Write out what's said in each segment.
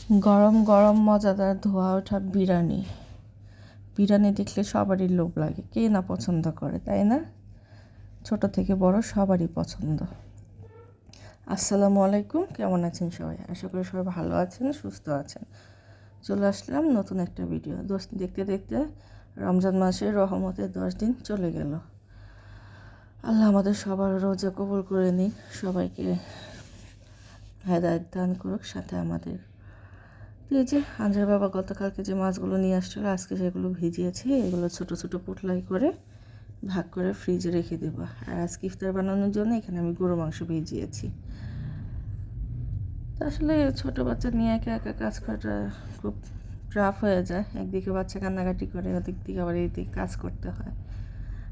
গরম গরম মজাদার ধোয়া ওঠা বিরিয়ানি। বিরিয়ানি দেখলে সবারই লোভ লাগে, কে না পছন্দ করে, তাই না? ছোট থেকে বড় সবারই পছন্দ। আসসালামু আলাইকুম, কেমন আছেন সবাই? আশা করি সবাই ভালো আছেন, সুস্থ আছেন। চলে আসলাম নতুন একটা ভিডিও। দেখতে দেখতে রমজান মাসের রহমতের 10 দিন চলে গেল। আল্লাহ আমাদের সবার রোজা কবুল করে নিক, সবাইকে হেদায়েত দান করুক, সাথে আমাদের। এই যে আঞ্জার বাবা গতকালকে যে মাছগুলো নিয়ে আসছিল, আজকে সেগুলো ভিজিয়েছি। এগুলো ছোট ছোট পুটলাই করে ভাগ করে ফ্রিজে রেখে দেবো। আর আজকে ইফতার বানানোর জন্য এখানে আমি গরু মাংস ভিজিয়েছি। তো আসলে ছোটো বাচ্চা নিয়ে একা একা কাজ করাটা খুব টাফ হয়ে যায়। একদিকে বাচ্চা কান্নাকাটি করে, ওদিক দিকে আবার এইদিকে কাজ করতে হয়।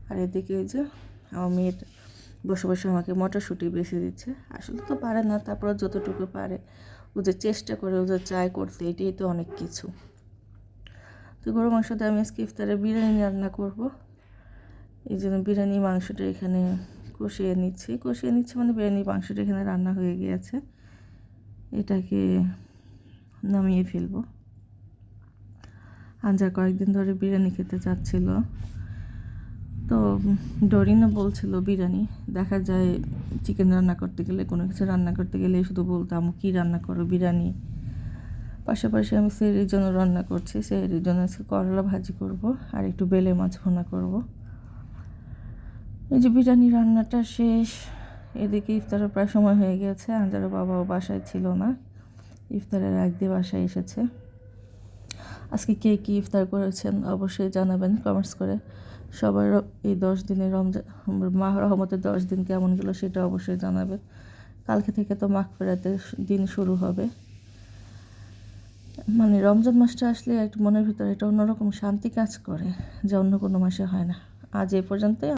আর এদিকে এই যে আমার মেয়েটা বসে বসে আমাকে মটরশুঁটি বেছে দিচ্ছে। আসলে তো পারে না, তারপরে যতটুকু পারে ও যে চেষ্টা করে, ও যে চায় করতে, এটাই তো অনেক কিছু। তো গরু মাংস দিয়ে আমি আজকে ইফতারে বিরিয়ানি রান্না করব। এই জন্য বিরিয়ানি মাংসটা এখানে কষিয়ে নিচ্ছি মানে বিরিয়ানি মাংসটা এখানে রান্না হয়ে গিয়েছে। এটাকে নামিয়ে ফেলবো। আঞ্জার কয়েকদিন ধরে বিরিয়ানি খেতে চাচ্ছিল, তো ডরিনা বলছিল বিরিয়ানি। দেখা যায় চিকেন রান্না করতে গেলে, কোনো কিছু রান্না করতে গেলে শুধু বলতাম কী রান্না করো, বিরিয়ানি। পাশাপাশি আমি সেহরির জন্য রান্না করছি। সেহরির জন্য আজকে করলা ভাজি করব আর একটু বেলে মাছ ভুনা করব। এই যে বিরিয়ানি রান্নাটা শেষ, এদিকে ইফতারের প্রায় সময় হয়ে গেছে। আঞ্জারের বাবাও বাসায় ছিল না, ইফতারের আগ দিয়ে বাসায় এসেছে। আজকে কে কী ইফতার করেছেন অবশ্যই জানাবেন কমেন্টস করে। সবার এই 10 দিনের রমজান মাহ রহমতের 10 দিন কেমন গেল সেটা অবশ্যই জানাবেন। কালকে থেকে তো মাগফিরাতের দিন শুরু হবে। মানে রমজান মাসটা আসলে একটু মনের ভিতরে একটা অন্যরকম শান্তি কাজ করে, যা অন্য কোনো মাসে হয় না। আজ এই পর্যন্তই।